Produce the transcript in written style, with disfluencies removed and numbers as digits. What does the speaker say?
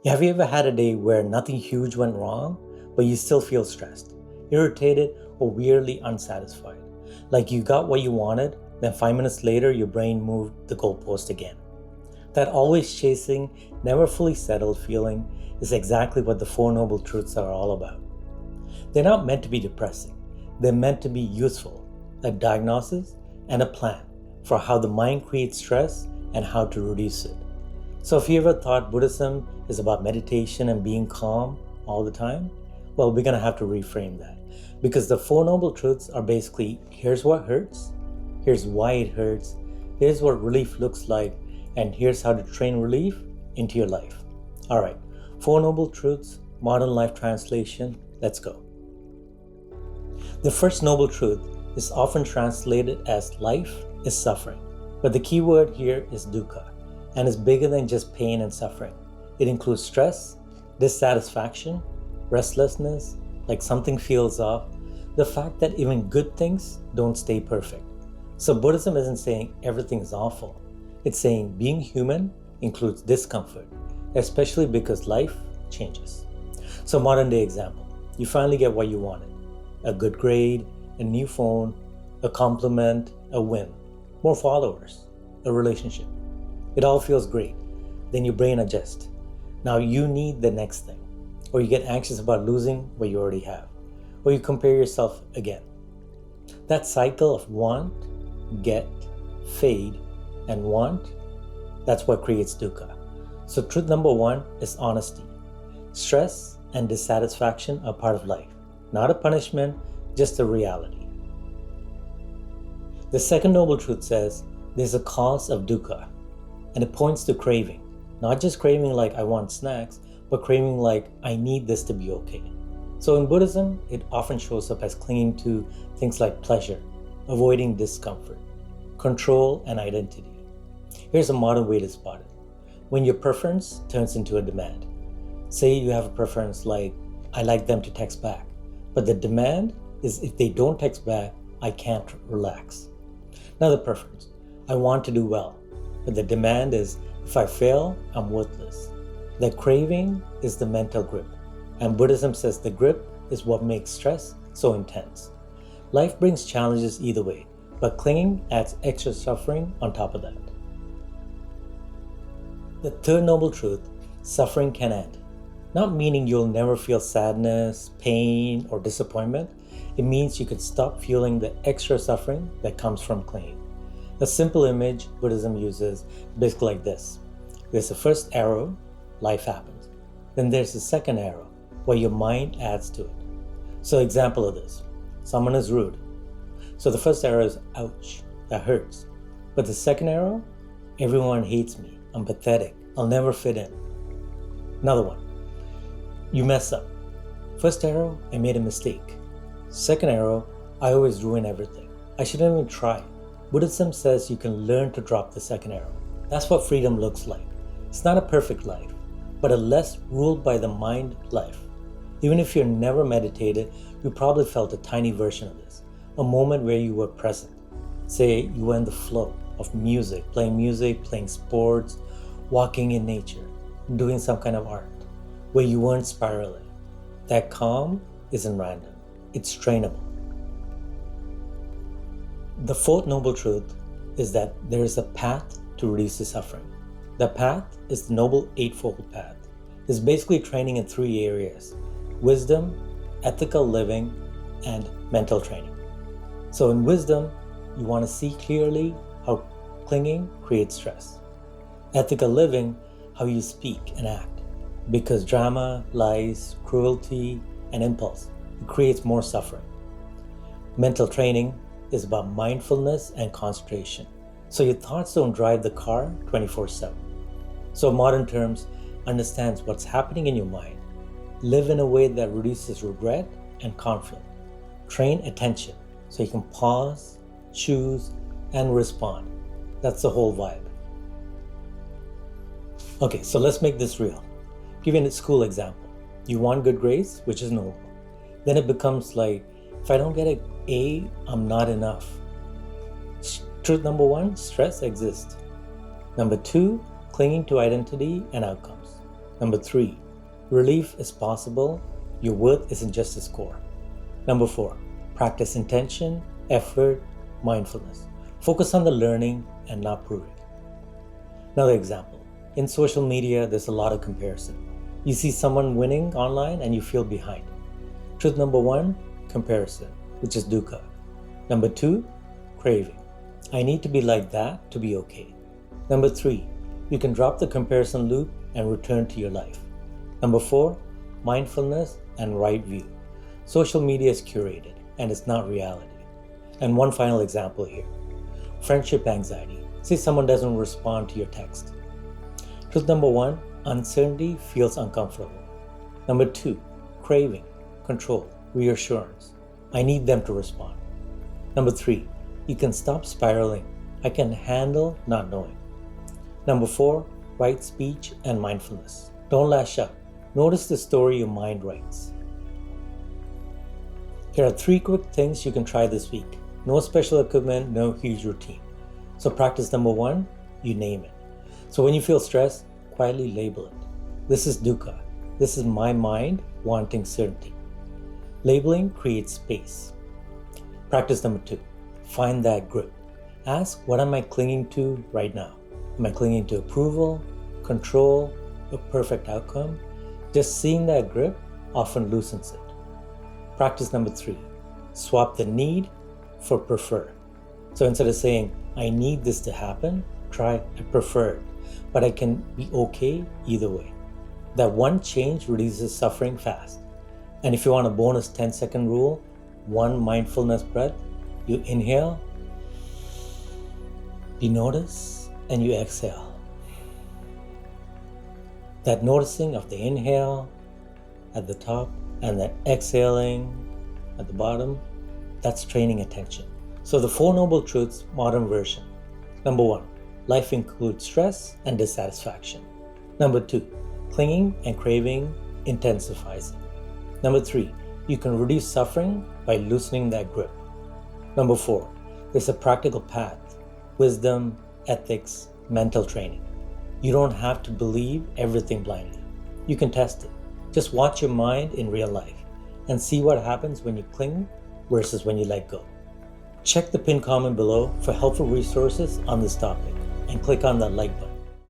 Have you ever had a day where nothing huge went wrong, but you still feel stressed, irritated, or weirdly unsatisfied? Like you got what you wanted, then 5 minutes later, your brain moved the goalpost again. That always chasing, never fully settled feeling is exactly what the Four Noble Truths are all about. They're not meant to be depressing, they're meant to be useful, a diagnosis and a plan for how the mind creates stress and how to reduce it. So if you ever thought Buddhism is about meditation and being calm all the time, well, we're going to have to reframe that. Because the Four Noble Truths are basically, here's what hurts, here's why it hurts, here's what relief looks like, and here's how to train relief into your life. All right, Four Noble Truths, Modern Life Translation, let's go. The first Noble Truth is often translated as life is suffering, but the key word here is dukkha, and is bigger than just pain and suffering. It includes stress, dissatisfaction, restlessness, like something feels off, the fact that even good things don't stay perfect. So Buddhism isn't saying everything is awful. It's saying being human includes discomfort, especially because life changes. So modern day example, you finally get what you wanted. A good grade, a new phone, a compliment, a win, more followers, a relationship. It all feels great. Then your brain adjusts. Now you need the next thing. Or you get anxious about losing what you already have. Or you compare yourself again. That cycle of want, get, fade, and want, that's what creates dukkha. So truth number one is honesty. Stress and dissatisfaction are part of life. Not a punishment, just a reality. The second noble truth says there's a cause of dukkha. And it points to craving. Not just craving like I want snacks, but craving like I need this to be okay. So in Buddhism, it often shows up as clinging to things like pleasure, avoiding discomfort, control, and identity. Here's a modern way to spot it. When your preference turns into a demand. Say you have a preference like, I like them to text back, but the demand is if they don't text back, I can't relax. Another preference, I want to do well, but the demand is, if I fail, I'm worthless. The craving is the mental grip, and Buddhism says the grip is what makes stress so intense. Life brings challenges either way, but clinging adds extra suffering on top of that. The third noble truth, suffering can end. Not meaning you'll never feel sadness, pain, or disappointment. It means you can stop feeling the extra suffering that comes from clinging. A simple image Buddhism uses basically like this. There's the first arrow, life happens. Then there's the second arrow, where your mind adds to it. So example of this, someone is rude. So the first arrow is ouch, that hurts. But the second arrow, everyone hates me, I'm pathetic, I'll never fit in. Another one, you mess up. First arrow, I made a mistake. Second arrow, I always ruin everything. I shouldn't even try. Buddhism says you can learn to drop the second arrow. That's what freedom looks like. It's not a perfect life, but a less ruled by the mind life. Even if you've never meditated, you probably felt a tiny version of this. A moment where you were present. Say you were in the flow of music, playing sports, walking in nature, doing some kind of art, where you weren't spiraling. That calm isn't random. It's trainable. The fourth noble truth is that there is a path to reduce the suffering. The path is the Noble Eightfold Path. It's basically training in three areas: wisdom, ethical living, and mental training. So in wisdom, you want to see clearly how clinging creates stress. Ethical living, how you speak and act. Because drama, lies, cruelty, and impulse, it creates more suffering. Mental training is about mindfulness and concentration. So your thoughts don't drive the car 24/7. So modern terms, understands what's happening in your mind. Live in a way that reduces regret and conflict. Train attention so you can pause, choose, and respond. That's the whole vibe. Okay, so let's make this real. Give you a school example. You want good grades, which is noble. Then it becomes like, if I don't get an A, I'm not enough. Truth number one, stress exists. Number two, clinging to identity and outcomes. Number 3, relief is possible. Your worth isn't just a score. Number 4, practice intention, effort, mindfulness. Focus on the learning and not proving. Another example. In social media, there's a lot of comparison. You see someone winning online and you feel behind. Truth number 1, comparison, which is dukkha. Number 2, craving. I need to be like that to be okay. Number 3, you can drop the comparison loop and return to your life. Number 4, mindfulness and right view. Social media is curated and it's not reality. And one final example here. Friendship anxiety. Say someone doesn't respond to your text. Truth number 1, uncertainty feels uncomfortable. Number 2, craving, control, reassurance. I need them to respond. Number 3, you can stop spiraling. I can handle not knowing. Number 4, right speech and mindfulness. Don't lash out. Notice the story your mind writes. Here are 3 quick things you can try this week. No special equipment, no huge routine. So practice number 1, you name it. So when you feel stressed, quietly label it. This is dukkha. This is my mind wanting certainty. Labeling creates space. Practice number 2, find that grip. Ask, what am I clinging to right now? Am I clinging to approval, control, a perfect outcome? Just seeing that grip often loosens it. Practice number 3, swap the need for prefer. So instead of saying, I need this to happen, try, I prefer it, but I can be okay either way. That one change reduces suffering fast. And if you want a bonus 10-second rule, 1 mindfulness breath, you inhale, you notice, and you exhale. That noticing of the inhale at the top and that exhaling at the bottom, that's training attention. So the 4 noble truths, modern version. Number 1, life includes stress and dissatisfaction. Number 2, clinging and craving intensifies it. Number 3, you can reduce suffering by loosening that grip. Number 4, there's a practical path, wisdom, ethics, mental training. You don't have to believe everything blindly. You can test it. Just watch your mind in real life and see what happens when you cling versus when you let go. Check the pinned comment below for helpful resources on this topic and click on that like button.